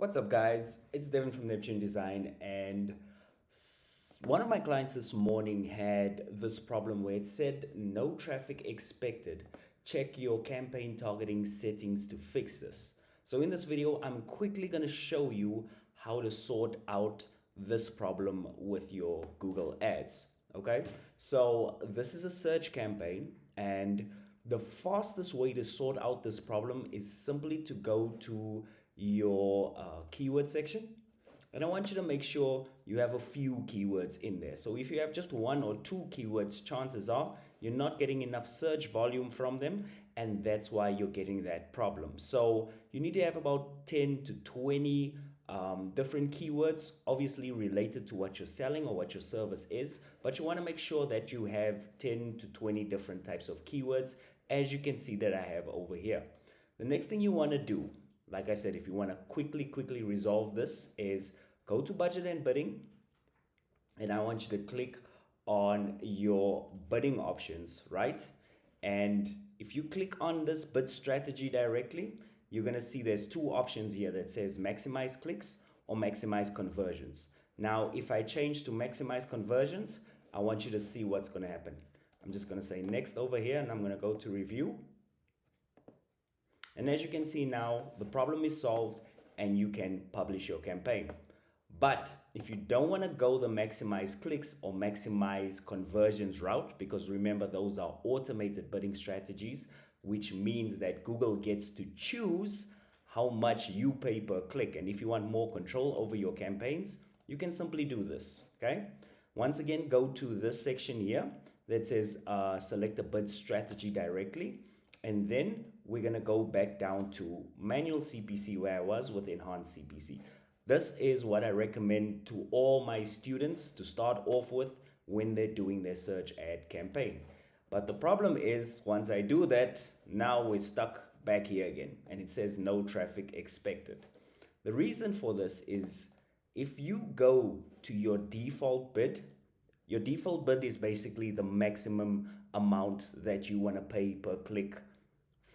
What's up, guys? It's Devin from Neptune Design, and one of my clients this morning had this problem where it said no traffic expected. Check your campaign targeting settings to fix this. So in this video, I'm quickly going to show you how to sort out this problem with your Google Ads. Okay, so this is a search campaign, and the fastest way to sort out this problem is simply to go to your keyword section, and I want you to make sure you have a few keywords in there. So if you have just one or two keywords, chances are you're not getting enough search volume from them, and that's why you're getting that problem. So you need to have about 10 to 20 different keywords, obviously related to what you're selling or what your service is, but you want to make sure that you have 10 to 20 different types of keywords, as you can see that I have over here. The next thing you want to do, like I said, if you want to quickly resolve this, is go to budget and bidding, and I want you to click on your bidding options, right? And if you click on this bid strategy directly, you're going to see there's two options here that says maximize clicks or maximize conversions. Now, if I change to maximize conversions, I want you to see what's going to happen. I'm just going to say next over here, and I'm going to go to review. And as you can see now, the problem is solved and you can publish your campaign. But if you don't want to go the maximize clicks or maximize conversions route, because remember, those are automated bidding strategies, which means that Google gets to choose how much you pay per click. And if you want more control over your campaigns, you can simply do this, okay? Once again, go to this section here that says select a bid strategy directly. And then we're going to go back down to manual CPC where I was with enhanced CPC. This is what I recommend to all my students to start off with when they're doing their search ad campaign. But the problem is, once I do that, now we're stuck back here again, and it says no traffic expected. The reason for this is if you go to your default bid is basically the maximum amount that you want to pay per click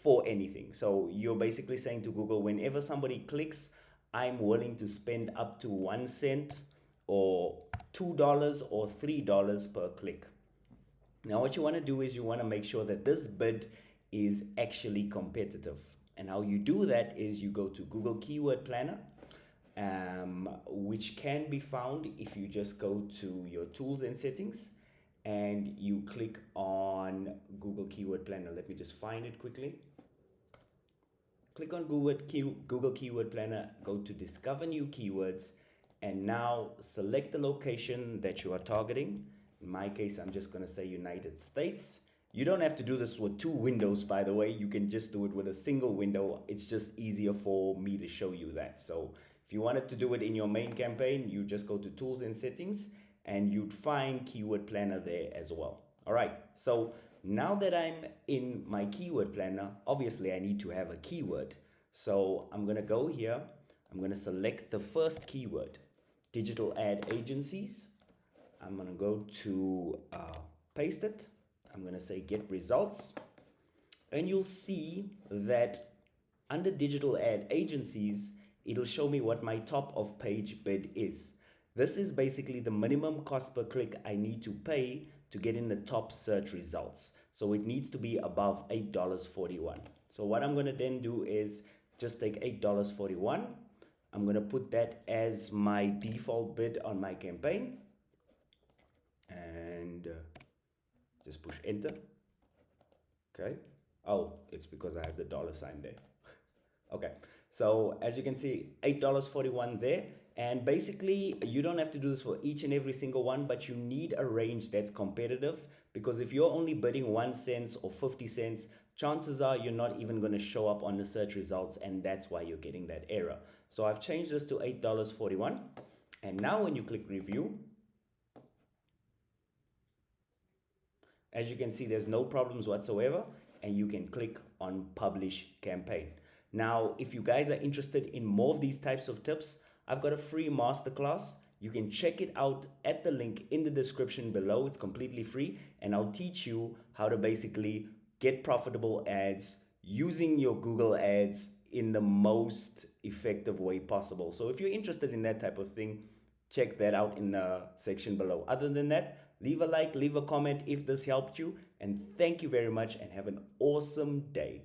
for anything. So you're basically saying to Google, whenever somebody clicks, I'm willing to spend up to 1 cent or $2 or $3 per click. Now what you want to do is you want to make sure that this bid is actually competitive. And how you do that is you go to Google Keyword Planner, which can be found if you just go to your tools and settings and you click on Google Keyword Planner. Let me just find it quickly. Click on Google Keyword Planner, go to Discover New Keywords, and now select the location that you are targeting. In my case, I'm just going to say United States. You don't have to do this with two windows, by the way. You can just do it with a single window. It's just easier for me to show you that. So if you wanted to do it in your main campaign, you just go to Tools and Settings, and you'd find Keyword Planner there as well. All right, so now that I'm in my keyword planner, obviously I need to have a keyword. So I'm going to go here. I'm going to select the first keyword, digital ad agencies. I'm going to go to paste it. I'm going to say get results. And you'll see that under digital ad agencies, it'll show me what my top of page bid is. This is basically the minimum cost per click I need to pay to get in the top search results. So it needs to be above $8.41. So what I'm going to then do is just take $8.41. I'm going to put that as my default bid on my campaign. And just push enter. Okay. Oh, it's because I have the dollar sign there. Okay. So as you can see, $8.41 there. And basically, you don't have to do this for each and every single one, but you need a range that's competitive, because if you're only bidding 1 cent or 50 cents, chances are you're not even going to show up on the search results, and that's why you're getting that error. So I've changed this to $8.41. And now when you click review, as you can see, there's no problems whatsoever, and you can click on publish campaign. Now, if you guys are interested in more of these types of tips, I've got a free masterclass. You can check it out at the link in the description below. It's completely free, and I'll teach you how to basically get profitable ads using your Google Ads in the most effective way possible. So if you're interested in that type of thing, check that out in the section below. Other than that, leave a like, leave a comment if this helped you, and thank you very much and have an awesome day.